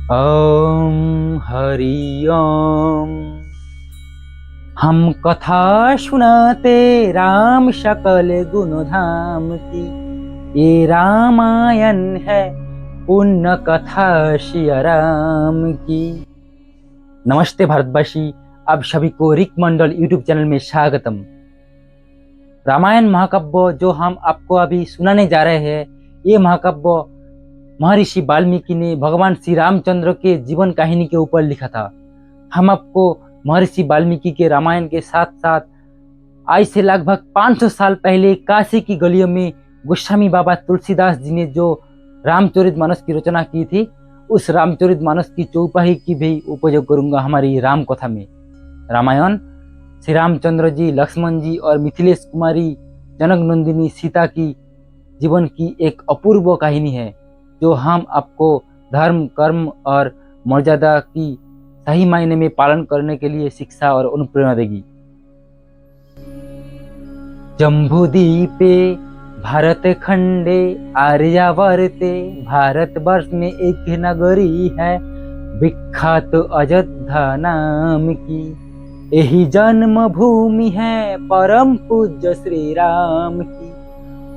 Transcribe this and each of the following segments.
ओम हरि ओम। हम कथा सुनाते राम सकल गुण धाम की। ये रामायण है पुण्य कथा सिया राम की। नमस्ते भारतवासी, आप सभी को रिक मंडल यूट्यूब चैनल में स्वागतम। रामायण महाकाव्य जो हम आपको अभी सुनाने जा रहे हैं, ये महाकाव्य महर्षि वाल्मीकि ने भगवान श्री रामचंद्र के जीवन कहानी के ऊपर लिखा था। हम आपको महर्षि वाल्मीकि के रामायण के साथ साथ आज से लगभग 500 साल पहले काशी की गलियों में गोस्वामी बाबा तुलसीदास जी ने जो रामचरितमानस की रचना की थी, उस रामचरितमानस की चौपाई की भी उपयोग करूंगा हमारी राम कथा में। रामायण श्री रामचंद्र जी, लक्ष्मण जी और मिथिलेश कुमारी जनक नंदिनी सीता की जीवन की एक अपूर्व कहानी है, जो हम आपको धर्म, कर्म और मर्यादा की सही मायने में पालन करने के लिए शिक्षा और अनुप्रेरणा देगी। जम्बूद्वीपे भारत खंडे आर्यावर्ते, भारतवर्ष में एक नगरी है विख्यात अयोध्या नाम की। यही जन्म भूमि है परम पूज्य श्री राम की।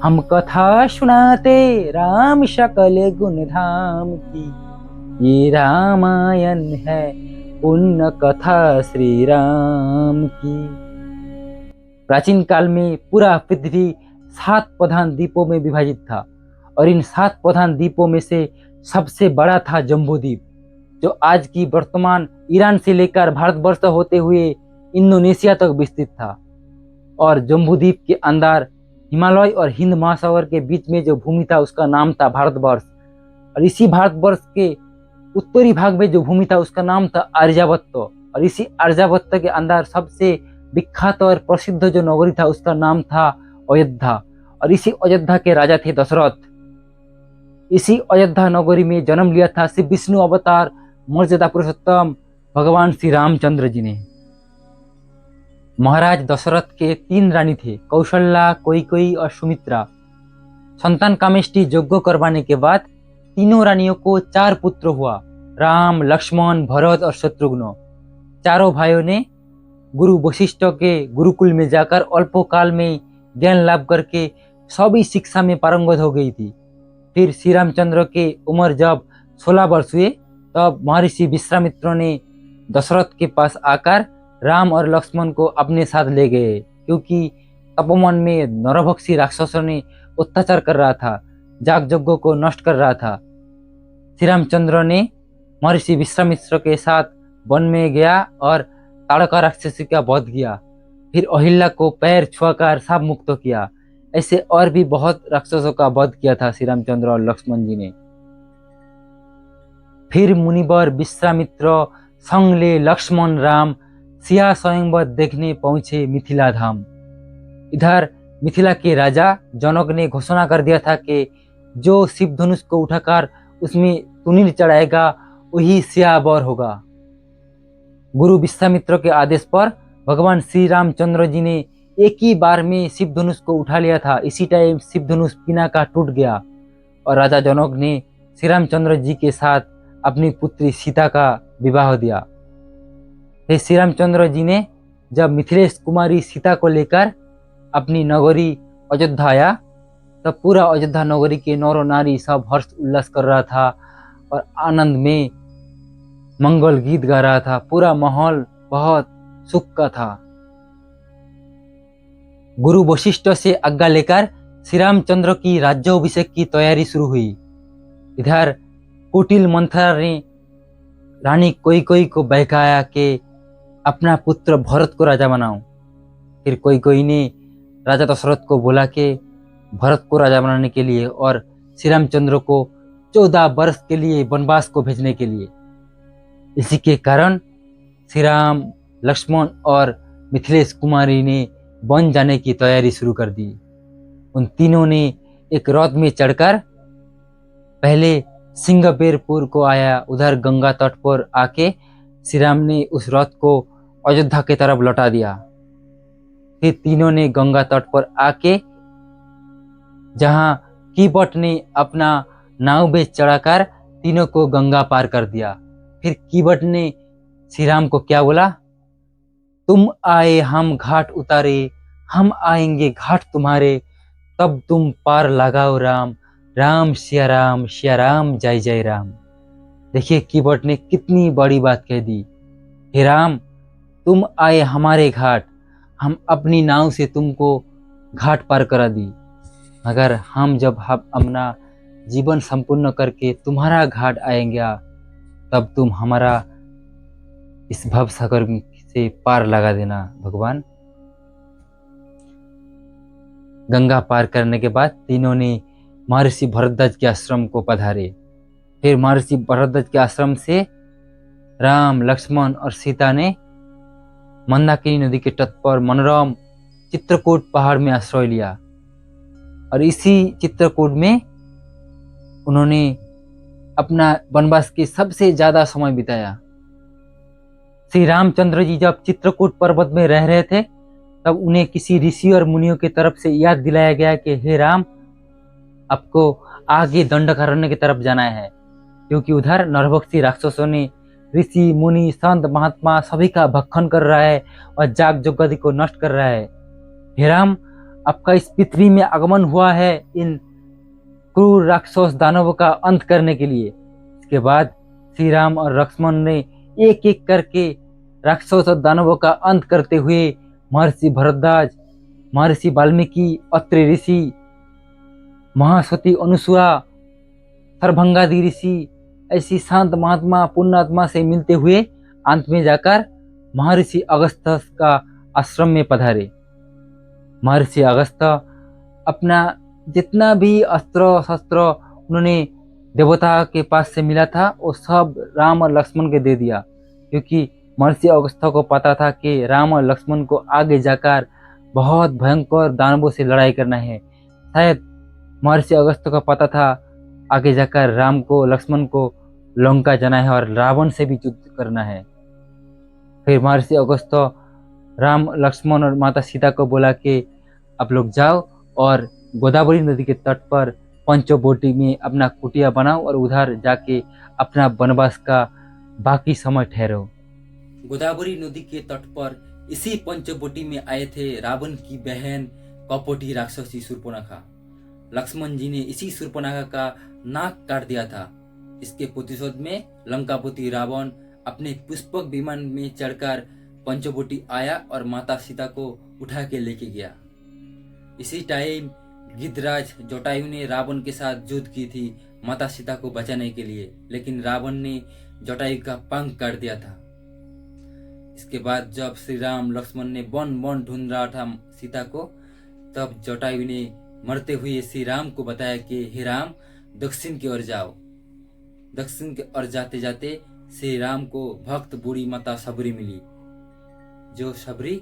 हम कथा सुनाते राम सकल गुण धाम की। ये रामायण है पुण्य कथा श्री राम की। प्राचीन काल में पूरा पृथ्वी 7 प्रधान द्वीपों में विभाजित था, और इन 7 प्रधान द्वीपों में से सबसे बड़ा था जम्बूद्वीप, जो आज की वर्तमान ईरान से लेकर भारतवर्ष होते हुए इंडोनेशिया तक विस्तृत था। और जम्बूद्वीप के अंदर हिमालय और हिंद महासागर के बीच में जो भूमि था, उसका नाम था भारतवर्ष। और इसी भारतवर्ष के उत्तरी भाग में जो भूमि था, उसका नाम था आर्यावर्त। और इसी आर्यावर्त के अंदर सबसे विख्यात और प्रसिद्ध जो नगरी था, उसका नाम था अयोध्या। और इसी अयोध्या के राजा थे दशरथ। इसी अयोध्या नगरी में जन्म लिया था श्री विष्णु अवतार मर्यादा पुरुषोत्तम भगवान श्री रामचंद्र जी ने। महाराज दशरथ के 3 रानी थे, कौशल्या, कैकेयी और सुमित्रा। संतान कामेष्टि यज्ञ करवाने के बाद तीनों रानियों को 4 पुत्र हुआ, राम, लक्ष्मण, भरत और शत्रुघ्न। चारों भाइयों ने गुरु वशिष्ठ के गुरुकुल में जाकर अल्पकाल में ज्ञान लाभ करके सभी शिक्षा में पारंगत हो गई थी। फिर श्री रामचंद्र के उम्र जब 16 वर्ष हुए, तब महर्षि विश्वामित्र ने दशरथ के पास आकर राम और लक्ष्मण को अपने साथ ले गए, क्योंकि तपोवन में नरभक्षी राक्षसों ने अत्याचार कर रहा था, याग यज्ञों को नष्ट कर रहा था। श्री रामचंद्र ने महर्षि विश्वामित्र के साथ वन में गया और ताड़का राक्षसी का वध किया। फिर अहिल्या को पैर छुआकर शाप मुक्त किया। ऐसे और भी बहुत राक्षसों का वध किया था श्री रामचंद्र और लक्ष्मण जी ने। फिर मुनिवर विश्वामित्र संग ले लक्ष्मण राम सिया स्वयंवर देखने पहुंचे मिथिला धाम। इधर मिथिला के राजा जनक ने घोषणा कर दिया था कि जो शिव धनुष को उठाकर उसमें तुनीर चढ़ाएगा, वही सियावर होगा। गुरु विश्वामित्र के आदेश पर भगवान श्री रामचंद्र जी ने एक ही बार में शिव धनुष को उठा लिया था। इसी टाइम शिव धनुष पिना का टूट गया, और राजा जनक ने श्री रामचंद्र जी के साथ अपनी पुत्री सीता का विवाह दिया। फिर श्री रामचंद्र जी ने जब मिथिलेश कुमारी सीता को लेकर अपनी नगरी अयोध्या आया, तब पूरा अयोध्या नगरी के नर नारी सब हर्ष उल्लास कर रहा था और आनंद में मंगल गीत गा रहा था। पूरा माहौल बहुत सुख का था। गुरु वशिष्ठ से आज्ञा लेकर श्री रामचंद्र की राज्याभिषेक की तैयारी शुरू हुई। इधर कुटिल मंथरा ने रानी कैकेयी को बहकाया कि अपना पुत्र भरत को राजा बनाओ। फिर कैकेयी ने राजा दशरथ को बोला कि भरत को राजा बनाने के लिए और श्री रामचंद्र को 14 वर्ष के लिए वनवास को भेजने के लिए। इसी के कारण श्री राम, लक्ष्मण और मिथिलेश कुमारी ने वन जाने की तैयारी शुरू कर दी। उन तीनों ने एक रथ में चढ़कर पहले सिंगपेरपुर को आया। उधर गंगा तट पर आके श्री राम ने उस रथ को अयोध्या की तरफ लौटा दिया। फिर तीनों ने गंगा तट पर आके, जहां कीपट ने अपना नाव में चढ़ाकर तीनों को गंगा पार कर दिया। फिर कीवट ने श्री राम को क्या बोला? तुम आए हम घाट उतारे, हम आएंगे घाट तुम्हारे, तब तुम पार लगाओ राम, राम सिया राम जय जय राम। देखिए कीवट ने कितनी बड़ी बात कह दी। हे राम, तुम आए हमारे घाट, हम अपनी नाव से तुमको घाट पार करा दी, मगर जब हम अपना जीवन संपूर्ण करके तुम्हारा घाट आएंगे, तब तुम हमारा इस भव सागर से पार लगा देना भगवान। गंगा पार करने के बाद तीनों ने महर्षि भरद्वाज के आश्रम को पधारे। फिर महर्षि भरद्वाज के आश्रम से राम, लक्ष्मण और सीता ने मंदाकिनी नदी के तट पर मनोरम चित्रकूट पहाड़ में आश्रय लिया, और इसी चित्रकूट में उन्होंने अपना वनवास के सबसे ज्यादा समय बिताया। श्री रामचंद्र जी जब चित्रकूट पर्वत में रह रहे थे, तब उन्हें किसी ऋषि और मुनियों की तरफ से याद दिलाया गया कि हे राम, आपको आगे दंडकारण्य की तरफ जाना है, क्योंकि उधर नरभक्षी राक्षसों ने ऋषि मुनि संत महात्मा सभी का भक्षण कर रहा है और जाग जगत को नष्ट कर रहा है। हे राम, आपका इस पृथ्वी में आगमन हुआ है इन क्रूर राक्षस दानवों का अंत करने के लिए। इसके बाद श्री राम और लक्ष्मण ने एक एक करके राक्षस और दानवों का अंत करते हुए महर्षि भरद्वाज, महर्षि वाल्मीकि, अत्रि ऋषि, महासती अनुसुआ, सर्वभंगादि ऋषि, ऐसी शांत महात्मा पुण्यात्मा से मिलते हुए अंत में जाकर महर्षि अगस्त्य का आश्रम में पधारे। महर्षि अगस्त्य अपना जितना भी अस्त्र शस्त्र उन्होंने देवता के पास से मिला था, वो सब राम और लक्ष्मण के दे दिया, क्योंकि महर्षि अगस्त्य को पता था कि राम और लक्ष्मण को आगे जाकर बहुत भयंकर दानवों से लड़ाई करना है। शायद महर्षि अगस्त्य को पता था आगे जाकर राम को, लक्ष्मण को लंका जाना है और रावण से भी युद्ध करना है। फिर महर्षि अगस्त्य राम, लक्ष्मण और माता सीता को बोला कि आप लोग जाओ और गोदावरी नदी के तट पर पंचवटी में अपना कुटिया बनाओ और उधर जाके अपना वनवास का बाकी समय ठहरो। गोदावरी नदी के तट पर इसी पंचवटी में आए थे रावण की बहन कपटी राक्षसी शूर्पणखा। लक्ष्मण जी ने इसी शूर्पणखा का नाक काट दिया था। इसके प्रतिशोध में लंकापति रावण अपने पुष्पक विमान में चढ़कर पंचवटी आया और माता सीता को उठा के लेके गया। इसी टाइम गिद्धराज जटायु ने रावण के साथ युद्ध की थी माता सीता को बचाने के लिए, लेकिन रावण ने जटायु का पंख काट दिया था। इसके बाद जब श्री राम लक्ष्मण ने वन वन ढूंढ रहा था सीता को, तब जटायु ने मरते हुए श्री राम को बताया कि हे राम, दक्षिण की ओर जाओ। दक्षिण की ओर जाते जाते श्री राम को भक्त बूढ़ी माता शबरी मिली, जो शबरी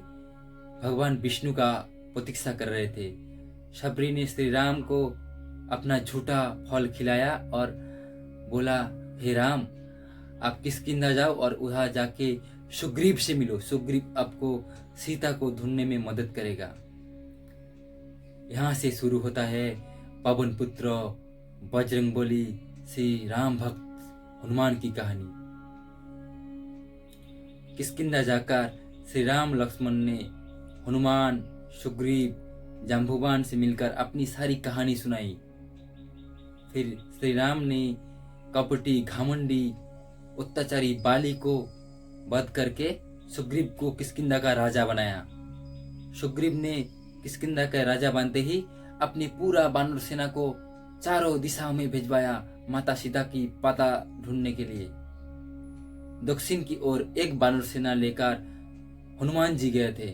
भगवान विष्णु का प्रतीक्षा कर रहे थे। शबरी ने श्री राम को अपना झूठा फल खिलाया और बोला, हे राम, आप किष्किंधा जाओ और उधर जाके सुग्रीव से मिलो। सुग्रीव आपको सीता को ढूंढने में मदद करेगा। यहाँ से शुरू होता है पवन पुत्र बजरंगबली श्री राम भक्त हनुमान की कहानी। किष्किंधा जाकर श्री राम लक्ष्मण ने हनुमान, सुग्रीव, जाम्बुवान से मिलकर अपनी सारी कहानी सुनाई। फिर श्री राम ने कपटी, घमंडी, अत्याचारी बाली को वध करके सुग्रीव को किष्किंधा का राजा बनाया। सुग्रीव ने किष्किंधा का राजा बनते ही अपनी पूरा वानर सेना को चारों दिशाओं में भिजवाया माता सीता की पता ढूंढने के लिए। दक्षिण की ओर एक वानर सेना लेकर हनुमान जी गए थे।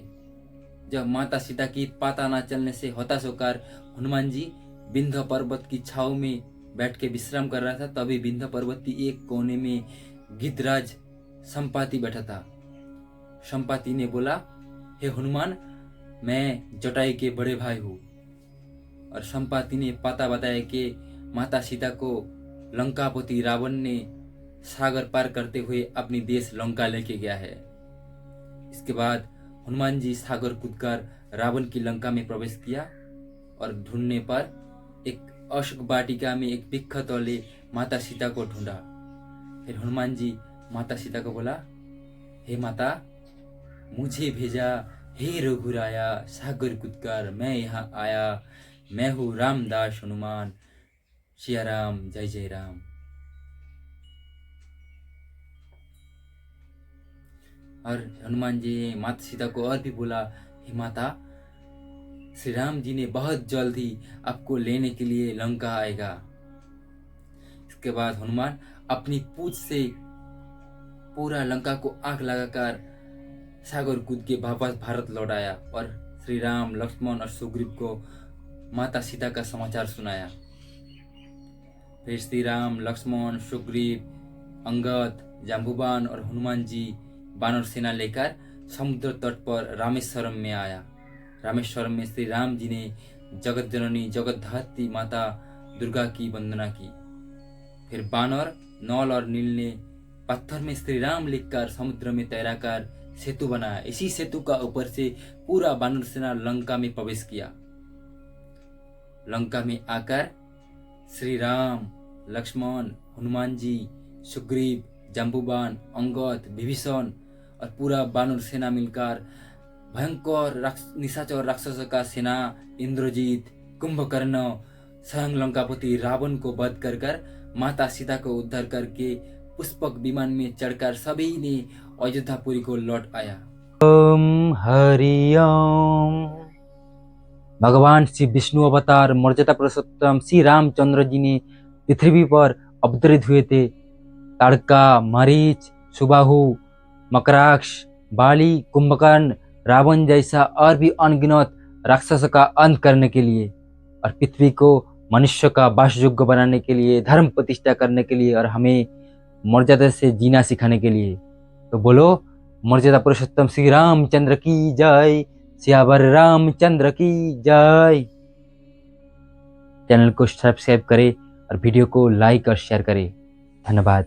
जब माता सीता की पता न चलने से हताश होकर हनुमान जी विंध्य पर्वत की छाव में बैठ के विश्राम कर रहा था, तभी विंध्य पर्वत की एक कोने में गिद्धराज संपाति बैठा था। संपाति ने बोला, हे हनुमान, मैं जटायु के बड़े भाई हूँ। और संपाति ने पता बताया कि माता सीता को लंकापति रावण ने सागर पार करते हुए अपनी देश लंका लेके गया है। इसके बाद हनुमान जी सागर कूदकर रावण की लंका में प्रवेश किया और ढूंढने पर एक अशोक वाटिका में एक वृक्ष तले माता सीता को ढूंढा। फिर हनुमान जी माता सीता को बोला, हे माता, मुझे भेजा, हे रघुराया, सागर कूदकर मैं यहाँ आया, मैं हूँ रामदास हनुमान, सिया राम जय जय राम। और हनुमान जी ने माता सीता को और भी बोला, हे माता, श्री राम जी ने बहुत जल्द ही आपको लेने के लिए लंका आएगा। इसके बाद हनुमान अपनी पूंछ से पूरा लंका को आग लगाकर सागर कूद के वापस भारत लौट आया और श्री राम, लक्ष्मण और सुग्रीव को माता सीता का समाचार सुनाया। फिर श्री राम, लक्ष्मण, सुग्रीव, अंगद, जाम्बुवान और हनुमान जी वानर सेना लेकर समुद्र तट पर रामेश्वरम में आया। रामेश्वरम में श्री राम जी ने जगत जननी जगतधात्री माता दुर्गा की वंदना की। फिर बानर, नौल और नील ने पत्थर में श्री राम लिखकर समुद्र में तैराकर सेतु बनाया। इसी सेतु का ऊपर से पूरा वानर सेना लंका में प्रवेश किया। लंका में आकर श्री राम, लक्ष्मण, हनुमान जी, सुग्रीव, जाम्बुवान, अंगद, विभीषण और पूरा वानर सेना मिलकर भयंकर निशाचर राक्षसों का सेना इंद्रजीत, कुंभकर्ण, स्वयं लंकापति रावण को वध कर माता सीता को उद्धार करके पुष्पक विमान में चढ़कर सभी ने अयोध्यापुरी को लौट आया। ओम हरि ओम। भगवान श्री विष्णु अवतार मर्यादा पुरुषोत्तम श्री रामचंद्र जी ने पृथ्वी पर अवतरित हुए थे। ताड़का, मरीच, सुबाहु, मकराक्ष, बाली, कुंभकर्ण, रावण जैसा और भी अनगिनत राक्षसों का अंत करने के लिए और पृथ्वी को मनुष्य का वासयोग्य बनाने के लिए, धर्म प्रतिष्ठा करने के लिए और हमें मर्यादा से जीना सिखाने के लिए। तो बोलो मर्यादा पुरुषोत्तम श्री रामचंद्र की जय, सियावर रामचंद्र की जय। चैनल को सब्सक्राइब करें और वीडियो को लाइक और शेयर करें। धन्यवाद।